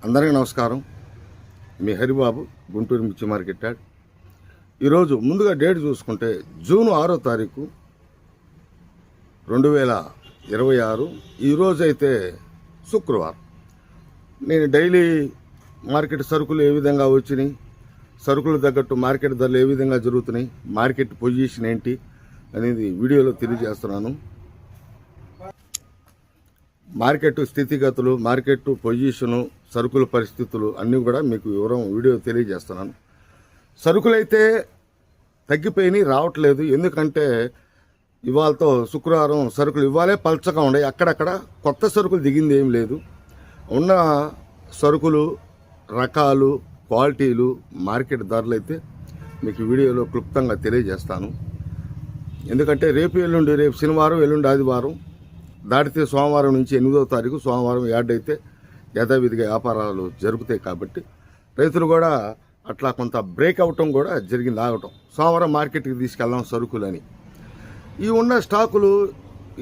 అందరికీ నమస్కారం. మీ హరిబాబు, గుంటూరు మిర్చి మార్కెట్ యార్డ్. ఈరోజు ముందుగా డేట్ చూసుకుంటే జూన్ 6వ తారీఖు 2026. ఈరోజు అయితే శుక్రవారం. నేను డైలీ మార్కెట్ సరుకులు ఏ విధంగా వచ్చినాయి, సరుకులు తగ్గట్టు మార్కెట్ ధరలు ఏ విధంగా జరుగుతున్నాయి, మార్కెట్ పొజిషన్ ఏంటి అనేది వీడియోలో తెలియజేస్తున్నాను. మార్కెట్ స్థితిగతులు, మార్కెట్ పొజిషను, సరుకుల పరిస్థితులు అన్నీ కూడా మీకు వీడియో తెలియజేస్తున్నాను. సరుకులైతే తగ్గిపోయినాయి, రావట్లేదు. ఎందుకంటే ఇవాళతో శుక్రవారం సరుకులు ఇవ్వాలే పల్చగా ఉన్నాయి. అక్కడక్కడ కొత్త సరుకులు దిగింది ఏం లేదు. ఉన్న సరుకులు, రకాలు, క్వాలిటీలు, మార్కెట్ ధరలు అయితే మీకు వీడియోలో క్లుప్తంగా తెలియజేస్తాను. ఎందుకంటే రేపు శనివారం, ఎల్లుండి ఆదివారం దాటితే సోమవారం నుంచి 8వ తారీఖు సోమవారం యార్డ్ అయితే యథావిధిగా వ్యాపారాలు జరుగుతాయి. కాబట్టి రైతులు కూడా అట్లా కొంత బ్రేక్ అవటం కూడా జరిగింది, ఆగటం. సోమవారం మార్కెట్కి తీసుకెళ్దాం సరుకులని. ఈ ఉన్న స్టాకులు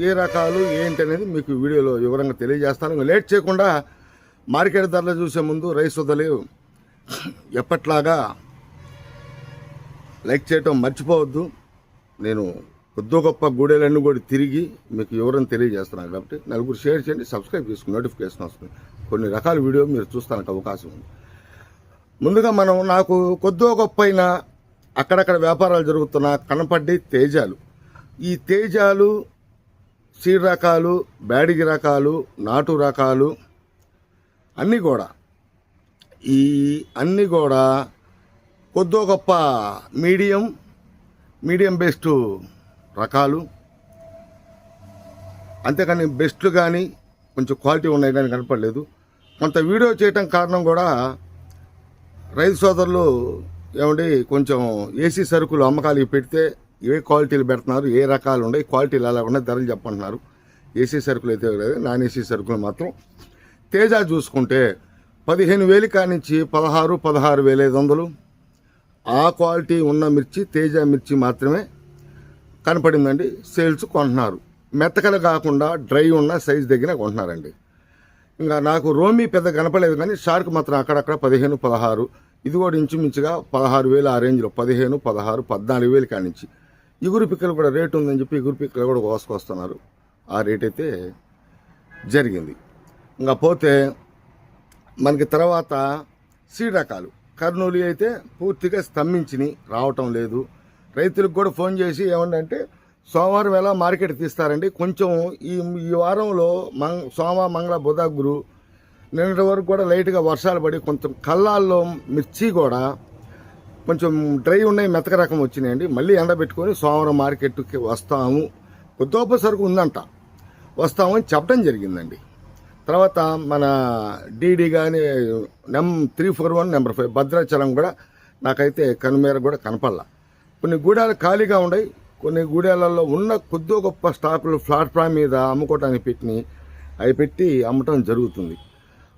ఏ రకాలు ఏంటి అనేది మీకు వీడియోలో వివరంగా తెలియజేస్తాను. లేట్ చేయకుండా మార్కెట్ ధరలు చూసే ముందు రైస్ వదలు ఎప్పట్లాగా లైక్ చేయటం మర్చిపోవద్దు. నేను కొద్దో గొప్ప గూడెలన్నీ కూడా తిరిగి మీకు వివరం తెలియజేస్తున్నాను. కాబట్టి నలుగురు షేర్ చేయండి, సబ్స్క్రైబ్ చేసుకుని నోటిఫికేషన్ వస్తుంది. కొన్ని రకాల వీడియో మీరు చూస్తానికి అవకాశం ఉంది. ముందుగా నాకు కొద్దో గొప్ప అయినా అక్కడక్కడ వ్యాపారాలు జరుగుతున్న కనపడ్డి తేజాలు. ఈ తేజాలు, సీడ్ రకాలు, బ్యాడిగి రకాలు, నాటు రకాలు అన్నీ కూడా కొద్దో గొప్ప మీడియం బెస్ట్ రకాలు. అంతేకాని బెస్ట్లు కానీ కొంచెం క్వాలిటీ ఉన్నాయి కానీ కనపడలేదు. కొంత వీడియో చేయటం కారణం కూడా రైతు సోదరులు కొంచెం ఏసీ సరుకులు అమ్మకాలకి పెడితే ఏ క్వాలిటీలు పెడుతున్నారు, ఏ రకాలు ఉన్నాయి, క్వాలిటీలు ఎలా ఉన్నాయి, ధరలు చెప్పంటున్నారు. ఏసీ సరుకులు అయితే లేదు, నాన్ ఏసీ సరుకులు మాత్రం. తేజ చూసుకుంటే 15,000 కానించి 16,500 ఆ క్వాలిటీ ఉన్న మిర్చి, తేజ మిర్చి మాత్రమే కనపడిందండి. సేల్స్ కొంటున్నారు. మెత్తకలు కాకుండా డ్రై ఉన్న సైజు దగ్గర కొంటున్నారండి. ఇంకా నాకు రోమీ పెద్ద కనపడలేదు, కానీ షార్క్ మాత్రం అక్కడక్కడ 15, 16. ఇది కూడా ఇంచుమించుగా 16,000 ఆ రేంజ్లో, 15, 16, 14,000 కానించి. ఇగురు పిక్కలు కూడా రేటు ఉందని చెప్పి ఇగురు పిక్కలు కూడా కోసుకొస్తున్నారు. ఆ రేట్ అయితే జరిగింది. ఇంకా పోతే మనకి తర్వాత సీడ్ రకాలు కర్నూలు అయితే పూర్తిగా స్తంభించినాయి, రావటం లేదు. రైతులకు కూడా ఫోన్ చేసి ఏమంటే సోమవారం ఎలా మార్కెట్ తీస్తారండి, కొంచెం ఈ వారంలో సోమ, మంగళ, బుధ, గురు నిన్నటి వరకు కూడా లైట్గా వర్షాలు పడి కొంచెం కల్లాల్లో మిర్చి కూడా కొంచెం డ్రై ఉన్నాయి, మెతక రకం వచ్చినాయండి. మళ్ళీ ఎండబెట్టుకొని సోమవారం మార్కెట్కి వస్తాము, కొద్దిగా సరుకు ఉందంట, వస్తామని చెప్పడం జరిగిందండి. తర్వాత మన డీడీ కానీ 341 నెంబర్ 5 భద్రాచలం కూడా నాకైతే కనుమేర కూడా కనపడలా. కొన్ని గూడాలు ఖాళీగా ఉన్నాయి. కొన్ని గూడాలలో ఉన్న కొద్దో గొప్ప స్టాకులు ప్లాట్ఫామ్ మీద అమ్ముకోవడానికి పెట్టినాయి. అవి పెట్టి అమ్మటం జరుగుతుంది.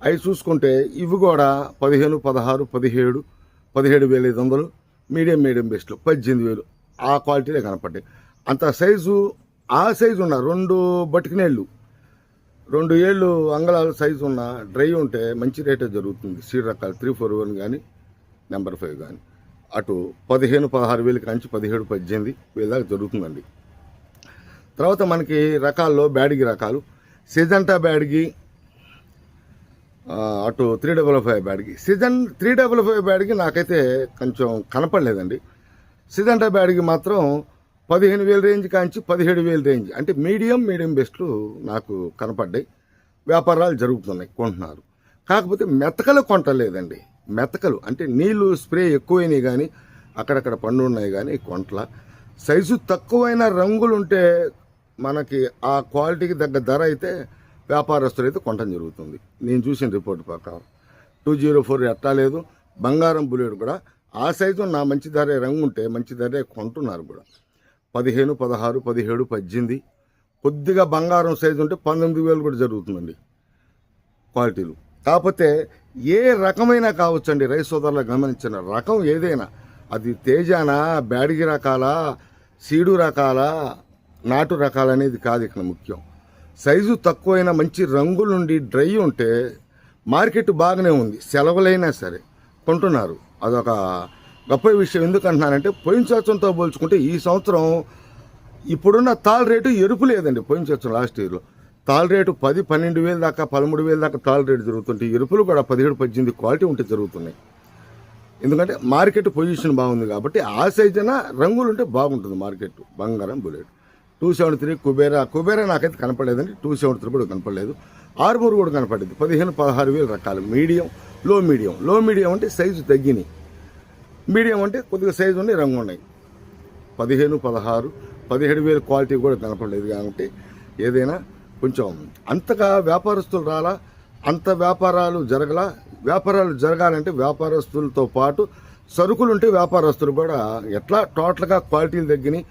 అవి చూసుకుంటే ఇవి కూడా 15, 16, 17, 17,500 మీడియం బెస్ట్లు 18,000 ఆ క్వాలిటీలే కనపడ్డాయి. అంత సైజు ఆ సైజు ఉన్న 2 బతికినేళ్ళు 2 ఏళ్ళు అంగళాల సైజు ఉన్న డ్రై ఉంటే మంచి రేటే జరుగుతుంది. సీడ్ రకాలు 341 కానీ నెంబర్ 5 కానీ అటు 15, 16,000 కాంచి 17, 18,000 దాకా జరుగుతుందండి. తర్వాత మనకి రకాల్లో బ్యాడిగి రకాలు, సిజంటా బ్యాడిగి, అటు 355 బ్యాడిగి. 355 బ్యాడిగి నాకైతే కొంచెం కనపడలేదండి. సిజంటా బ్యాడిగి మాత్రం 15,000 రేంజ్ కాంచి 17,000 రేంజ్, అంటే మీడియం బెస్ట్లు నాకు కనపడ్డాయి. వ్యాపారాలు జరుగుతున్నాయి, కొంటున్నారు. కాకపోతే మెతకలు కొంటలేదండి. మెతకలు అంటే నీళ్లు స్ప్రే ఎక్కువైనాయి కానీ అక్కడక్కడ పండు ఉన్నాయి కానీ కొంటల. సైజు తక్కువైన రంగులుంటే మనకి ఆ క్వాలిటీకి తగ్గ ధర అయితే వ్యాపారస్తులు అయితే కొనటం జరుగుతుంది. నేను చూసిన రిపోర్ట్ ప్రకారం 204 ఎట్టా లేదు. బంగారం బుల్లెట్ కూడా ఆ సైజు నా మంచి ధరే రంగు ఉంటే మంచి ధరే కొంటున్నారు కూడా. 15, 16, 17, 18 కొద్దిగా బంగారం సైజు ఉంటే 19,000 కూడా జరుగుతుందండి క్వాలిటీలు. కాకపోతే ఏ రకమైనా కావచ్చండి, రైతు సోదరులు గమనించిన రకం ఏదైనా, అది తేజానా, బ్యాడిగి రకాలా, సీడు రకాలా, నాటు రకాలనేది కాదు ఇక్కడ ముఖ్యం. సైజు తక్కువైన మంచి రంగులుండి డ్రై ఉంటే మార్కెట్ బాగానే ఉంది, సెలవులైనా సరే కొంటున్నారు. అదొక గొప్ప విషయం. ఎందుకంటున్నానంటే పోయిన సంవత్సరంతో పోల్చుకుంటే ఈ సంవత్సరం ఇప్పుడున్న తాళ రేటు ఎరుపు లేదండి. పోయిన సంవత్సరం లాస్ట్ ఇయర్లో తాళ రేటు 10-12 వేలు దాకా 13 వేలు దాకా తాళ రేటు జరుగుతుంటే ఎరుపులు కూడా 17-18 క్వాలిటీ ఉంటే జరుగుతున్నాయి. ఎందుకంటే మార్కెట్ పొజిషన్ బాగుంది కాబట్టి ఆ సైజ్ అయినా రంగులు ఉంటే బాగుంటుంది మార్కెట్. బంగారం బుల్లెట్ 273 కుబేరా నాకైతే కనపడలేదండి. 273 కూడా కనపడలేదు. ఆర్మూర్ కూడా కనపడేది 15-16 వేలు రకాలు. మీడియం లో మీడియం అంటే సైజు తగ్గినాయి, మీడియం అంటే కొద్దిగా సైజు ఉన్నాయి, రంగు ఉన్నాయి. 15-17 వేలు క్వాలిటీ కూడా కనపడలేదు. కాబట్టి ఏదైనా కొంచెం అంతగా వ్యాపారస్తులు రాలా, అంత వ్యాపారాలు జరగాలంటే వ్యాపారస్తులతో పాటు సరుకులు ఉంటే వ్యాపారస్తులు కూడా ఎట్లా టోటల్గా క్వాలిటీలు తగ్గినాయి,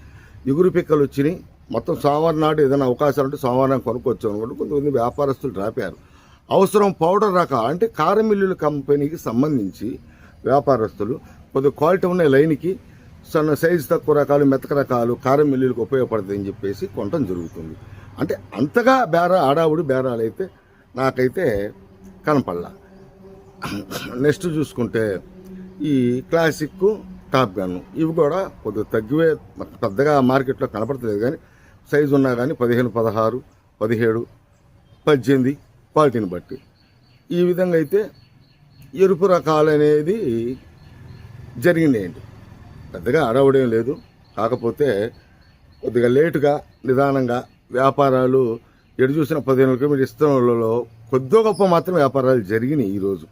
ఎగురు పిక్కలు వచ్చినాయి. మొత్తం సోమవారం నాడు ఏదైనా అవకాశాలు ఉంటే సోమవారం కొనుక్కొచ్చు అనుకుంటే కొంతమంది వ్యాపారస్తులు రాపారు. అవసరం పౌడర్ రకాలు అంటే కారం మిల్లుల కంపెనీకి సంబంధించి వ్యాపారస్తులు కొద్దిగా క్వాలిటీ ఉన్న లైన్కి సన్న సైజు తక్కువ రకాలు, మెతక రకాలు కారం మిల్లులకు ఉపయోగపడతాయని చెప్పేసి కొనటం జరుగుతుంది. అంటే అంతగా ఆడావుడి బేరాలు అయితే నాకైతే కనపడలా. నెక్స్ట్ చూసుకుంటే ఈ క్లాసిక్, టాప్ గన్ ఇవి కూడా కొద్దిగా తగ్గివే, పెద్దగా మార్కెట్లో కనపడతలేదు. కానీ సైజు ఉన్నా కానీ 15-16, 17, 18 క్వాలిటీని బట్టి ఈ విధంగా అయితే ఎరుపు రకాలు అనేది జరిగిందేంటి. పెద్దగా అడవడం లేదు. కాకపోతే కొద్దిగా లేటుగా నిదానంగా వ్యాపారాలు ఎటు చూసిన 15 కిలోమీటర్ ఇస్తున్నలో కొద్దిగా గొప్ప మాత్రం వ్యాపారాలు జరిగినాయి ఈరోజు.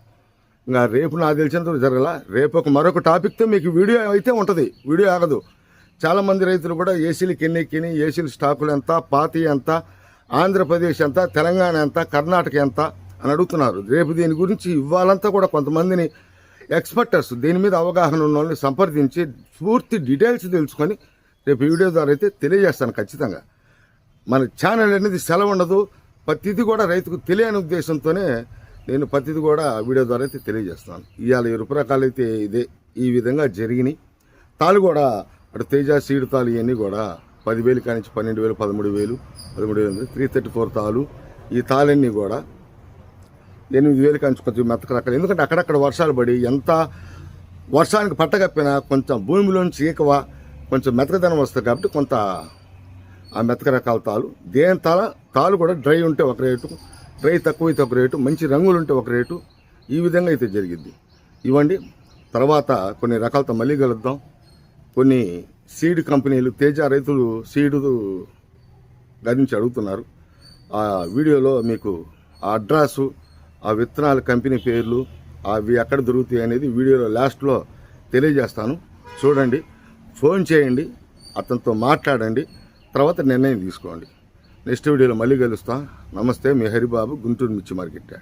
ఇంకా రేపు నాకు తెలిసినంత జరగల. రేపు మరొక టాపిక్తో మీకు వీడియో అయితే ఉంటుంది, వీడియో ఆగదు. చాలామంది రైతులు కూడా ఏసీలకు ఎన్ని ఏసీలు స్టాకులు ఎంత, పాతి ఎంత, ఆంధ్రప్రదేశ్ ఎంత, తెలంగాణ ఎంత, కర్ణాటక ఎంత అని అడుగుతున్నారు. రేపు దీని గురించి ఇవ్వాలంతా కూడా కొంతమందిని ఎక్స్పర్టర్స్ దీని మీద అవగాహన ఉన్న వాళ్ళని సంప్రదించి పూర్తి డీటెయిల్స్ తెలుసుకొని రేపు వీడియో ద్వారా అయితే తెలియజేస్తాను ఖచ్చితంగా. మన ఛానల్ అనేది సెలవు ఉండదు. ప్రతిదీ కూడా రైతుకు తెలియని ఉద్దేశంతోనే నేను ప్రతిదీ కూడా వీడియో ద్వారా అయితే తెలియజేస్తాను. ఇవాళ ఎరుపు రకాలు అయితే ఈ విధంగా జరిగినాయి. తాళ్ళు కూడా అటు తేజ సీడ్ తాళ్ళు ఇవన్నీ కూడా 10,000 కానించి 12,000, 13,000, 334 తాళ్ళు. ఈ తాళ్ళన్నీ కూడా 8,000 కానించి కొంచెం మెత్తక రకాలు. ఎందుకంటే అక్కడక్కడ వర్షాలు పడి ఎంత వర్షానికి పట్టగప్పినా కొంచెం భూమిలోంచి ఈకవ కొంచెం మెతకదనం వస్తుంది కాబట్టి కొంత ఆ మెతక రకాల తాళ్ళు. దేని తాళ్ళు కూడా డ్రై ఉంటే ఒక రేటు, డ్రై తక్కువైతే ఒక రేటు, మంచి రంగులు ఉంటే ఒక రేటు. ఈ విధంగా అయితే జరిగింది. ఇవ్వండి. తర్వాత కొన్ని రకాలతో మళ్ళీ కలుద్దాం. కొన్ని సీడ్ కంపెనీలు తేజ రైతులు సీడు గురించి అడుగుతున్నారు. ఆ వీడియోలో మీకు ఆ అడ్రస్సు, ఆ విత్తనాల కంపెనీ పేర్లు, అవి ఎక్కడ దొరుకుతాయి అనేది వీడియోలో లాస్ట్లో తెలియజేస్తాను. చూడండి, ఫోన్ చేయండి, అతనితో మాట్లాడండి, తర్వాత నిర్ణయం తీసుకోండి. నెక్స్ట్ వీడియోలో మళ్ళీ కలుస్తా. నమస్తే, మీ హరిబాబు, గుంటూరు మిర్చి మార్కెట్.